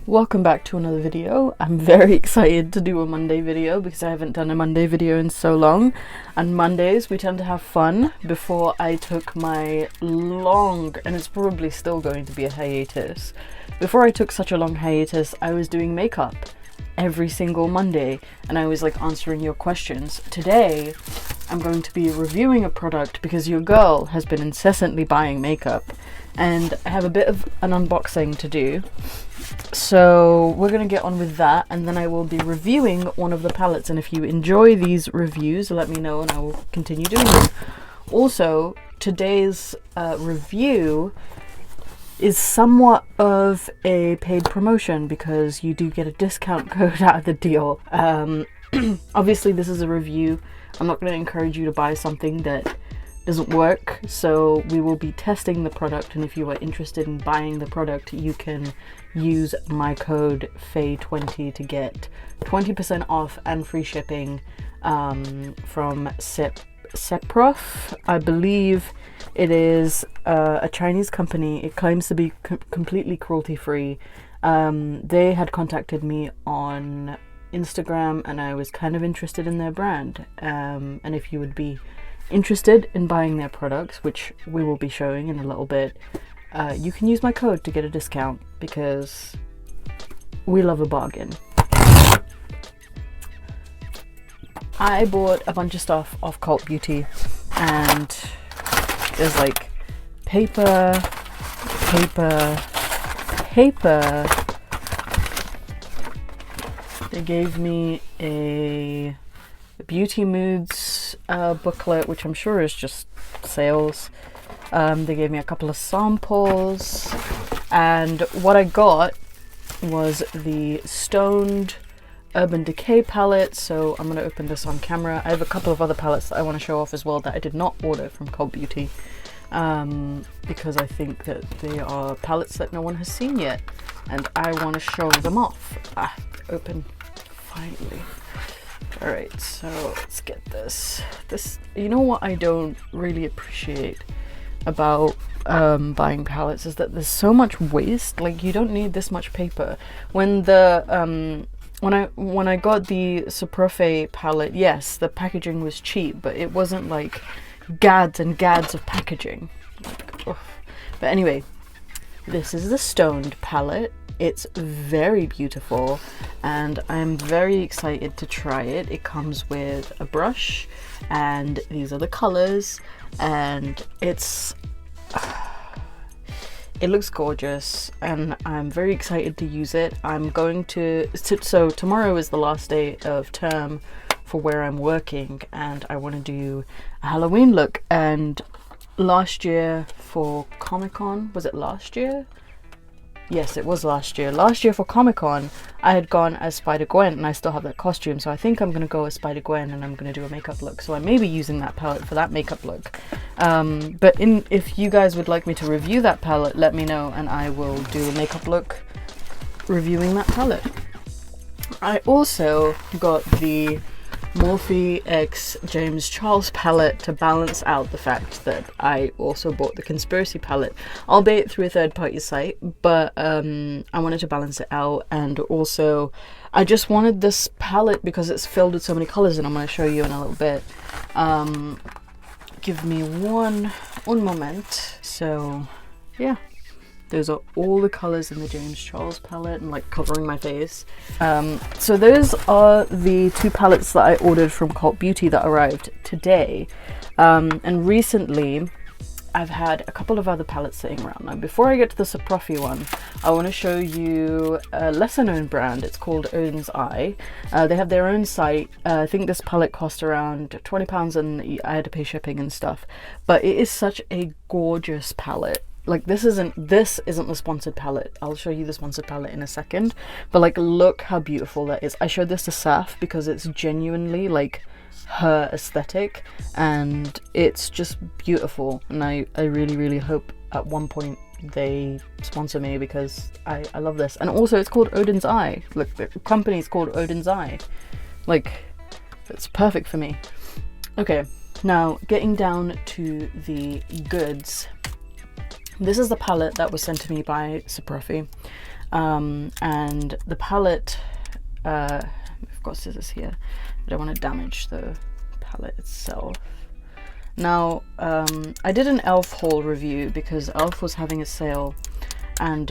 Welcome back to another video. I'm very excited to do a Monday video because I haven't done a Monday video in so long. And Mondays we tend to have fun. Before I took my long, and it's probably still going to be a hiatus, before I took such a long hiatus, I was doing makeup every single Monday and I was like answering your questions. Today I'm going to be reviewing a product because your girl has been incessantly buying makeup and I have a bit of an unboxing to do. So we're going to get on with that, and then I will be reviewing one of the palettes, and if you enjoy these reviews let me know and I will continue doing them. Also, today's review is somewhat of a paid promotion because you do get a discount code out of the deal. Obviously this is a review. I'm not going to encourage you to buy something that doesn't work, so we will be testing the product, and if you are interested in buying the product you can use my code FAY20 to get 20% off and free shipping from seprofe. I believe it is a Chinese company. It claims to be completely cruelty free. They had contacted me on Instagram and I was kind of interested in their brand, and if you would be interested in buying their products, which we will be showing in a little bit, you can use my code to get a discount because we love a bargain. I bought a bunch of stuff off Cult Beauty, and there's like paper. They gave me a Beauty Moods booklet, which I'm sure is just sales. They gave me a couple of samples, and what I got was the Stoned Urban Decay palette. So I'm going to open this on camera. I have a couple of other palettes that I want to show off as well that I did not order from Cult Beauty, because I think that they are palettes that no one has seen yet and I want to show them off. Open finally. Alright, so let's get this. You know what I don't really appreciate about buying palettes is that there's so much waste. Like, you don't need this much paper. When the when I got the seprofe palette, yes, the packaging was cheap, but it wasn't like gads and gads of packaging. Like, but anyway, this is the Stoned palette. It's very beautiful and I'm very excited to try it. It comes with a brush and these are the colors, and it looks gorgeous and I'm very excited to use it. I'm going to, so tomorrow is the last day of term for where I'm working and I want to do a Halloween look, and last year for Comic-Con, was it last year? Yes, it was last year. Last year for Comic-Con, I had gone as Spider-Gwen and I still have that costume, so I think I'm going to go as Spider-Gwen and I'm going to do a makeup look. So I may be using that palette for that makeup look. But if you guys would like me to review that palette, let me know and I will do a makeup look reviewing that palette. I also got the Morphe X James Charles palette to balance out the fact that I also bought the Conspiracy palette, albeit through a third-party site, but I wanted to balance it out, and also I just wanted this palette because it's filled with so many colors, and I'm going to show you in a little bit. Give me one moment. So yeah, those are all the colors in the James Charles palette, and like covering my face. So those are the two palettes that I ordered from Cult Beauty that arrived today. And recently I've had a couple of other palettes sitting around. Now before I get to the seprofe one, I want to show you a lesser known brand. It's called Odin's Eye. They have their own site. I think this palette cost around £20 and I had to pay shipping and stuff. But it is such a gorgeous palette. Like, this isn't the sponsored palette. I'll show you the sponsored palette in a second, but like, look how beautiful that is. I showed this to Saf because it's genuinely like her aesthetic and it's just beautiful, and I really hope at one point they sponsor me because I love this. And also it's called Odin's Eye. Look, the company is called Odin's Eye. Like, it's perfect for me. Okay, now getting down to the goods. This is the palette that was sent to me by seprofe. And the palette, I've got scissors here. I don't want to damage the palette itself. Now, I did an e.l.f. haul review because e.l.f. was having a sale, and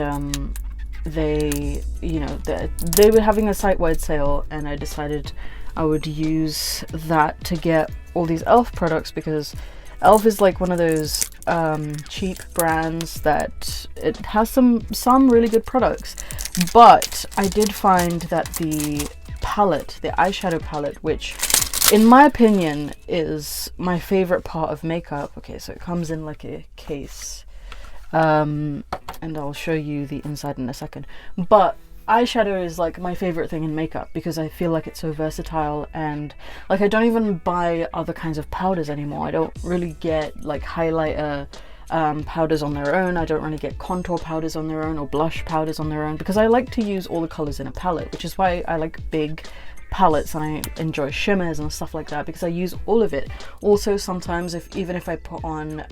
they were having a site-wide sale, and I decided I would use that to get all these e.l.f. products, because e.l.f. is like one of those cheap brands that it has some really good products. But I did find that the palette, the eyeshadow palette, which in my opinion is my favorite part of makeup. Okay, so it comes in like a case, and I'll show you the inside in a second. But eyeshadow is like my favorite thing in makeup because I feel like it's so versatile, and like I don't even buy other kinds of powders anymore. I don't really get like highlighter powders on their own. I don't really get contour powders on their own or blush powders on their own, because I like to use all the colors in a palette, which is why I like big palettes and I enjoy shimmers and stuff like that, because I use all of it. Also, sometimes even if I put on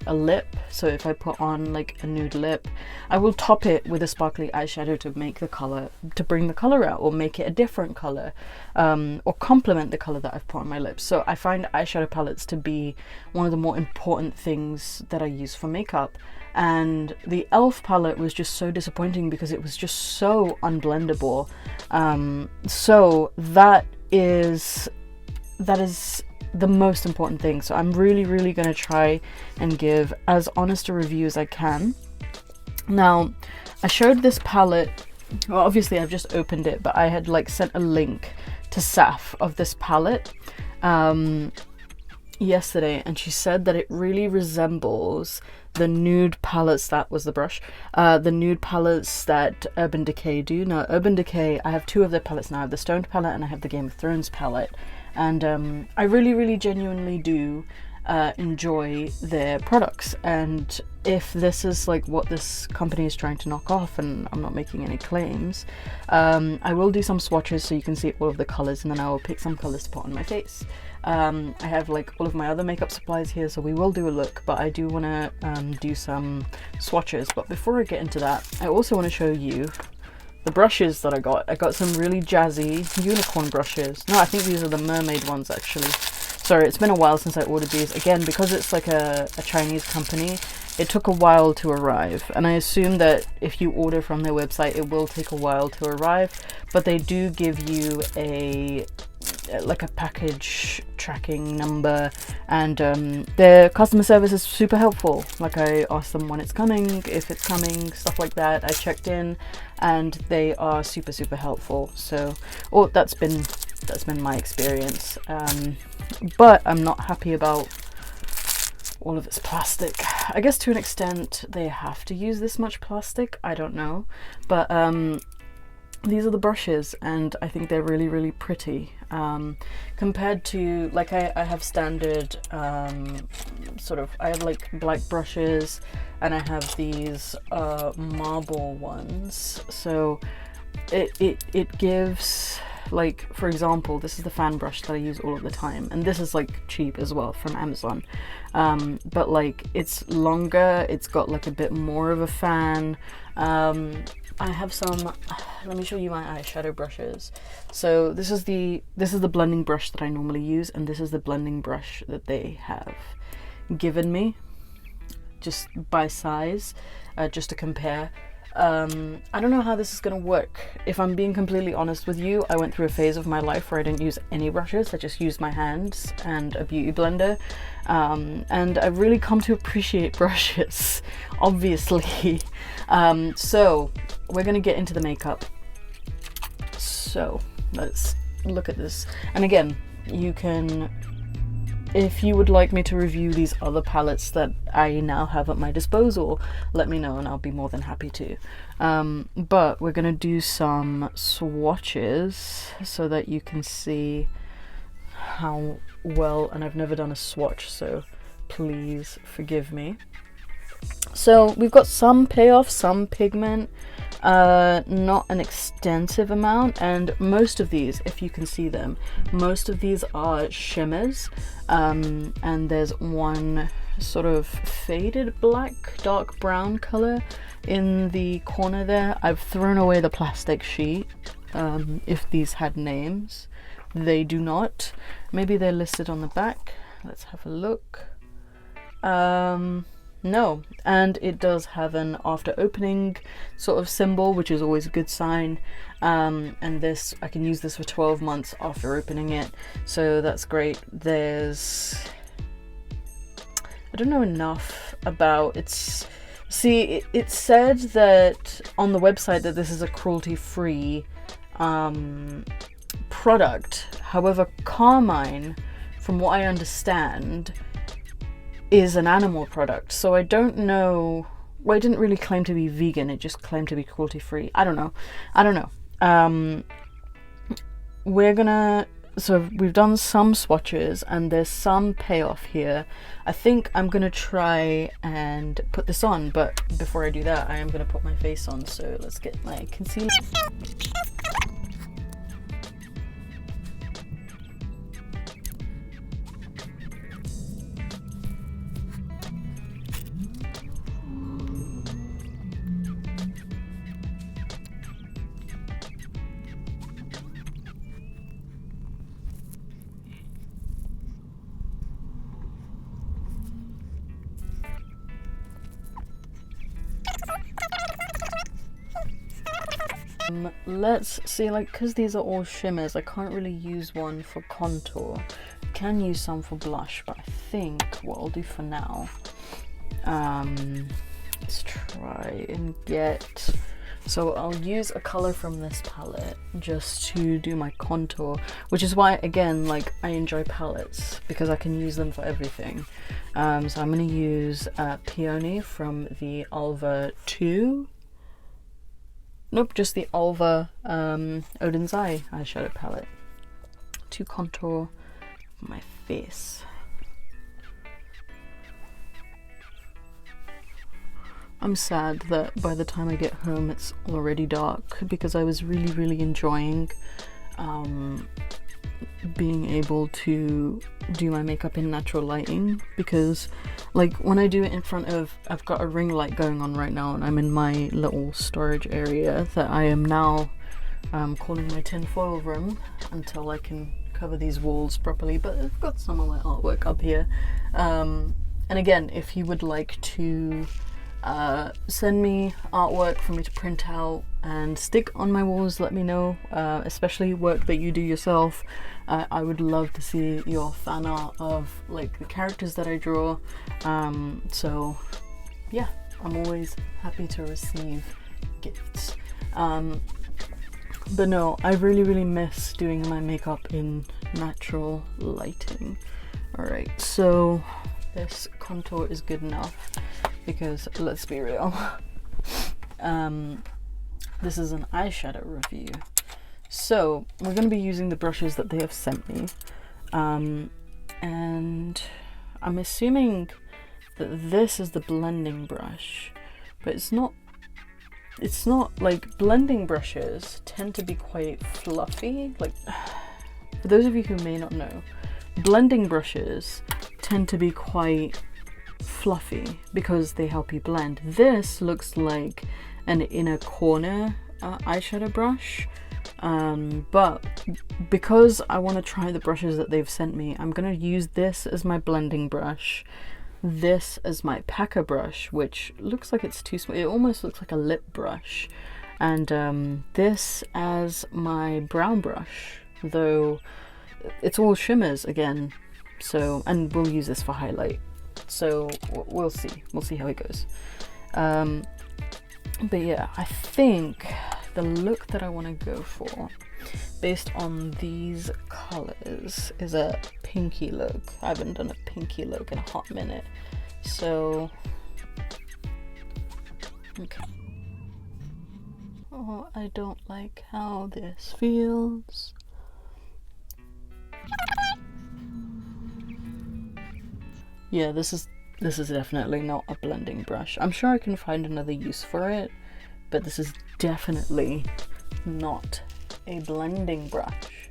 a lip, so if I put on like a nude lip, I will top it with a sparkly eyeshadow to make the color, to bring the color out, or make it a different color, or complement the color that I've put on my lips. So I find eyeshadow palettes to be one of the more important things that I use for makeup. And the e.l.f. palette was just so disappointing because it was just so unblendable. So that is the most important thing. So I'm really gonna try and give as honest a review as I can. Now, I showed this palette, well obviously I've just opened it, but I had like sent a link to Saf of this palette yesterday, and she said that it really resembles the nude palettes, that was the brush, the nude palettes that Urban Decay do. Now, Urban Decay, I have two of their palettes now. I have the Stoned palette and I have the Game of Thrones palette, and I really genuinely do enjoy their products. And if this is like what this company is trying to knock off, and I'm not making any claims, I will do some swatches so you can see all of the colors, and then I will pick some colors to put on my face. I have like all of my other makeup supplies here, so we will do a look, but I do want to do some swatches. But before I get into that, I also want to show you the brushes that I got. I got some really jazzy unicorn brushes. No, I think these are the mermaid ones actually. Sorry, it's been a while since I ordered these. Again, because it's like a Chinese company, it took a while to arrive, and I assume that if you order from their website it will take a while to arrive, but they do give you a package tracking number, and their customer service is super helpful. Like, I asked them when it's coming, if it's coming, stuff like that. I checked in and they are super helpful. So that's been my experience, but I'm not happy about all of this plastic. I guess to an extent they have to use this much plastic, I don't know, but these are the brushes, and I think they're really pretty. Compared to, like, I have standard I have like black brushes, and I have these marble ones, so it gives, like, for example, this is the fan brush that I use all of the time, and this is like cheap as well from Amazon, but like it's longer, it's got like a bit more of a fan. I have some, let me show you my eyeshadow brushes. So this is the blending brush that I normally use, and this is the blending brush that they have given me, just by size, just to compare. I don't know how this is gonna work. If I'm being completely honest with you, I went through a phase of my life where I didn't use any brushes. I just used my hands and a beauty blender, and I've really come to appreciate brushes, obviously. So we're gonna get into the makeup. So let's look at this, and again, you can, if you would like me to review these other palettes that I now have at my disposal, let me know and I'll be more than happy to. But we're gonna do some swatches so that you can see how well, and I've never done a swatch, so please forgive me. So we've got some payoff, some pigment, not an extensive amount, and most of these, if you can see them, most of these are shimmers, and there's one sort of faded black, dark brown color in the corner there. I've thrown away the plastic sheet. If these had names, they do not. Maybe they're listed on the back. Let's have a look. No, and it does have an after opening sort of symbol, which is always a good sign. And this, I can use this for 12 months after opening it, so that's great. There's, I don't know enough about it's. See, it said that on the website that this is a cruelty-free product. However, Carmine, from what I understand, is an animal product, so I don't know. Well, it didn't really claim to be vegan, it just claimed to be cruelty-free. I don't know. We're gonna, so we've done some swatches and there's some payoff here. I think I'm gonna try and put this on, but before I do that, I am gonna put my face on, so let's get my concealer. Let's see, like, because these are all shimmers, I can't really use one for contour. I can use some for blush, but I think what I'll do for now, let's try and get, so I'll use a color from this palette just to do my contour, which is why, again, like, I enjoy palettes because I can use them for everything. So I'm going to use Peony from the Alva 2. Nope, just the Alva Odin's Eye eyeshadow palette to contour my face. I'm sad that by the time I get home it's already dark, because I was really enjoying being able to do my makeup in natural lighting, because like when I do it in front of, I've got a ring light going on right now and I'm in my little storage area that I am now calling my tinfoil room until I can cover these walls properly, but I've got some of my artwork up here. And again, if you would like to send me artwork for me to print out and stick on my walls, let me know, especially work that you do yourself. I would love to see your fan art of like the characters that I draw. So yeah, I'm always happy to receive gifts. But no, I really miss doing my makeup in natural lighting. Alright, so this contour is good enough, because let's be real, this is an eyeshadow review, so we're going to be using the brushes that they have sent me, and I'm assuming that this is the blending brush, but it's not like, blending brushes tend to be quite fluffy. Like, for those of you who may not know, blending brushes tend to be quite fluffy because they help you blend. This looks like an inner corner eyeshadow brush, but because I want to try the brushes that they've sent me, I'm going to use this as my blending brush, this as my packer brush, which looks like it's too small, it almost looks like a lip brush, and this as my brown brush, though it's all shimmers again. So, and we'll use this for highlight, so we'll see how it goes. But yeah, I think the look that I want to go for, based on these colors, is a pinky look. I haven't done a pinky look in a hot minute, so okay. Oh, I don't like how this feels. Yeah, this is definitely not a blending brush. I'm sure I can find another use for it, but this is definitely not a blending brush.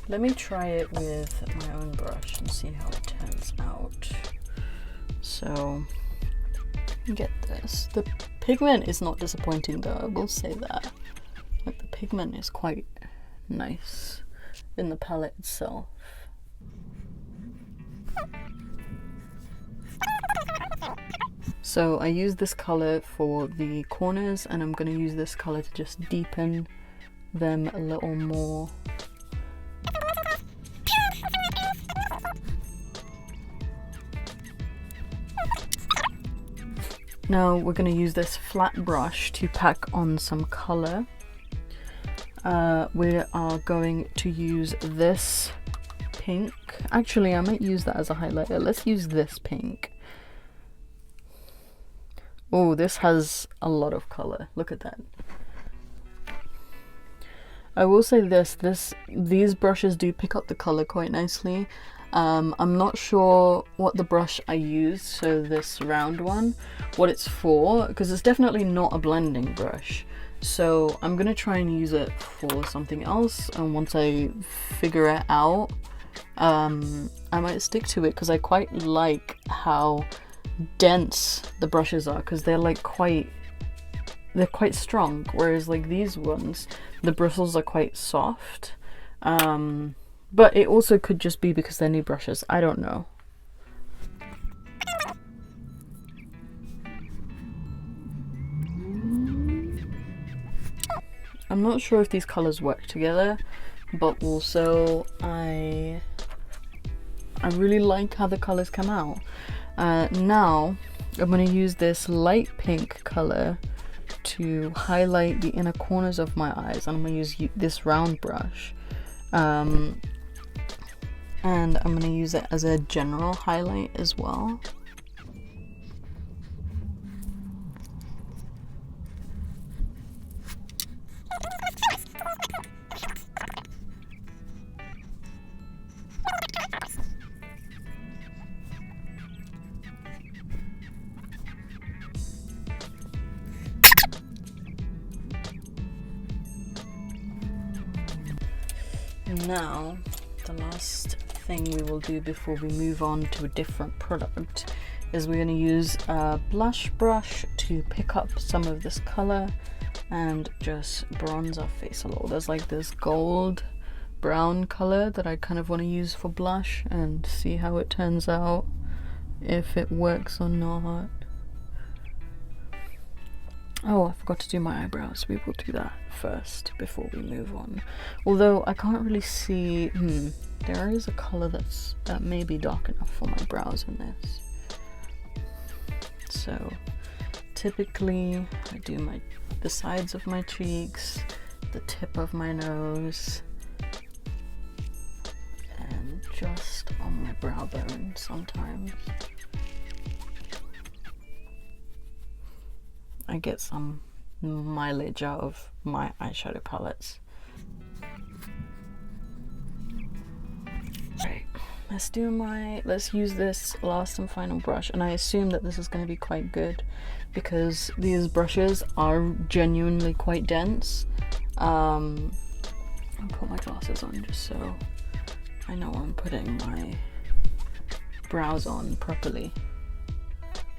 Let me try it with my own brush and see how it turns out. So, get this. The pigment is not disappointing though, I will say that. Like, the pigment is quite nice in the palette itself. So I use this color for the corners, and I'm going to use this color to just deepen them a little more. Now we're going to use this flat brush to pack on some color. We are going to use this pink. Actually, I might use that as a highlighter. Let's use this pink. Oh, this has a lot of color. Look at that. I will say these brushes do pick up the color quite nicely. I'm not sure what the brush I use, so this round one, what it's for, because it's definitely not a blending brush. So I'm gonna try and use it for something else, and once I figure it out, I might stick to it, because I quite like how dense the brushes are, because they're like quite strong, whereas like these ones, the bristles are quite soft. But it also could just be because they're new brushes, I don't know. I'm not sure if these colors work together, but also I really like how the colors come out. Now I'm going to use this light pink color to highlight the inner corners of my eyes, and I'm going to use this round brush. And I'm going to use it as a general highlight as well. Now, the last thing we will do before we move on to a different product is we're going to use a blush brush to pick up some of this color and just bronze our face a little. There's like this gold brown color that I kind of want to use for blush, and see how it turns out, if it works or not. Oh, I forgot to do my eyebrows. We will do that first before we move on. Although I can't really see, there is a color that may be dark enough for my brows in this. So typically I do the sides of my cheeks, the tip of my nose, and just on my brow bone sometimes. I get some mileage out of my eyeshadow palettes. Right, let's use this last and final brush, and I assume that this is going to be quite good because these brushes are genuinely quite dense. I'll put my glasses on just so I know I'm putting my brows on properly.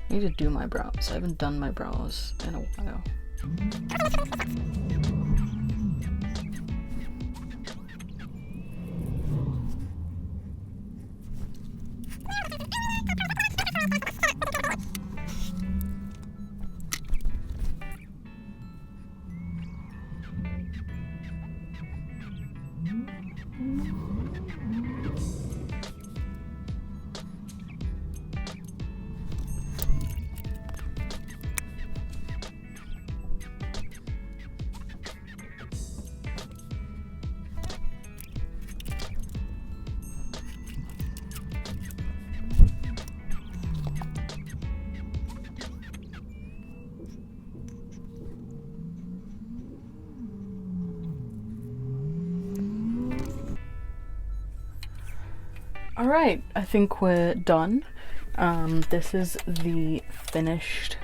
I need to do my brows. I haven't done my brows in a while. Alright, I think we're done. This is the finished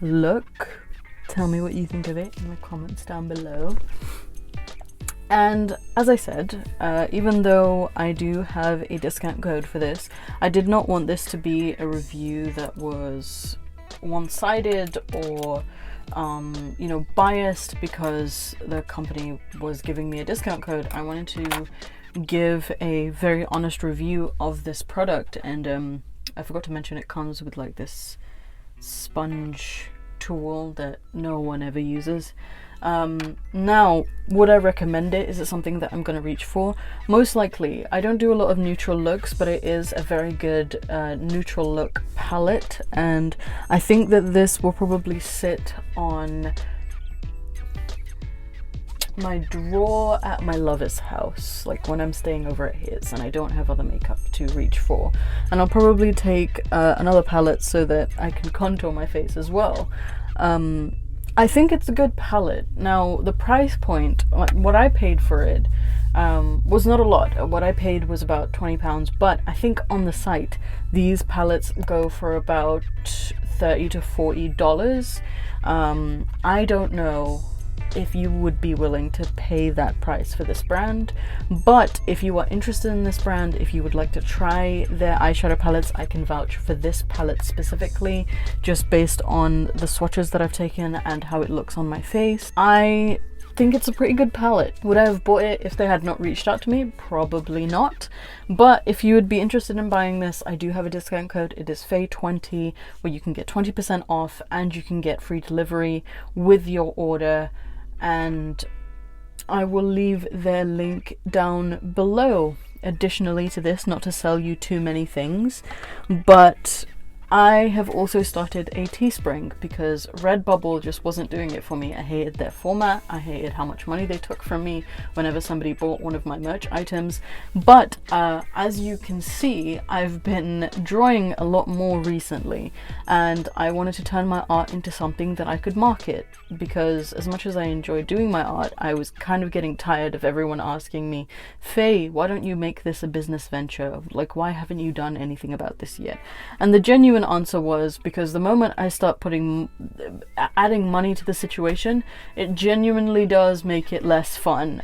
look. Tell me what you think of it in the comments down below. And as I said, even though I do have a discount code for this, I did not want this to be a review that was one-sided or you know, biased because the company was giving me a discount code. I wanted to give a very honest review of this product, and I forgot to mention it comes with like this sponge tool that no one ever uses. Now, would I recommend it? Is it something that I'm going to reach for? Most likely. I don't do a lot of neutral looks, but it is a very good neutral look palette, and I think that this will probably sit on my drawer at my lover's house, like when I'm staying over at his and I don't have other makeup to reach for. And I'll probably take another palette so that I can contour my face as well. I think it's a good palette. Now, the price point, what I paid for it, was not a lot. What I paid was about £20, but I think on the site these palettes go for about $30 to $40. I don't know if you would be willing to pay that price for this brand, but if you are interested in this brand, if you would like to try their eyeshadow palettes, I can vouch for this palette specifically, just based on the swatches that I've taken and how it looks on my face. I think it's a pretty good palette. Would I have bought it if they had not reached out to me? Probably not. But if you would be interested in buying this, I do have a discount code. It is FAY20, where you can get 20% off and you can get free delivery with your order. And I will leave their link down below. Additionally to this, not to sell you too many things, but I have also started a Teespring because Redbubble just wasn't doing it for me. I hated their format. I hated how much money they took from me whenever somebody bought one of my merch items. But as you can see, I've been drawing a lot more recently, and I wanted to turn my art into something that I could market, because as much as I enjoy doing my art, I was kind of getting tired of everyone asking me, Faye, why don't you make this a business venture? Like, why haven't you done anything about this yet? And the genuine answer was because the moment I start adding money to the situation, it genuinely does make it less fun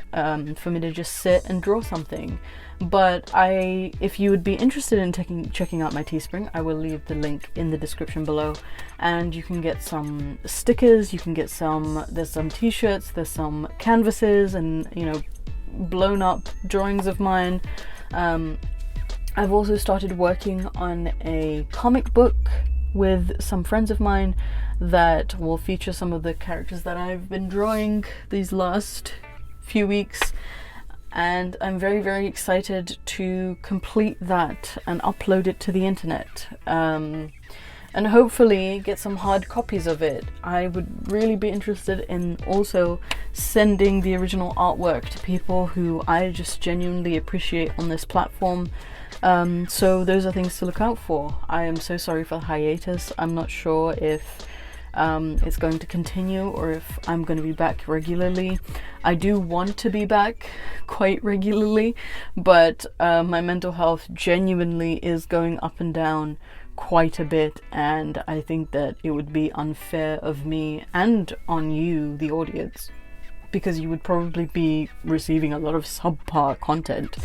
for me to just sit and draw something. But if you would be interested in checking out my Teespring, I will leave the link in the description below, and you can get some stickers, you can get there's some t-shirts, there's some canvases, and you know, blown up drawings of mine. I've also started working on a comic book with some friends of mine that will feature some of the characters that I've been drawing these last few weeks, and I'm very, very excited to complete that and upload it to the internet, and hopefully get some hard copies of it. I would really be interested in also sending the original artwork to people who I just genuinely appreciate on this platform. So those are things to look out for. I am so sorry for the hiatus. I'm not sure if it's going to continue or if I'm going to be back regularly. I do want to be back quite regularly, but my mental health genuinely is going up and down quite a bit, and I think that it would be unfair of me and on you, the audience, because you would probably be receiving a lot of subpar content,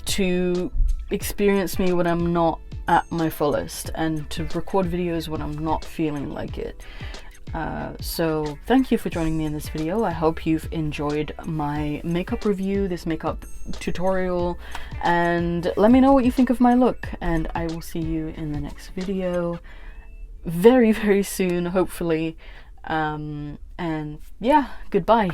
to experience me when I'm not at my fullest and to record videos when I'm not feeling like it. So thank you for joining me in this video. I hope you've enjoyed my makeup review, this makeup tutorial, and let me know what you think of my look, and I will see you in the next video very, very soon, hopefully. And yeah, goodbye.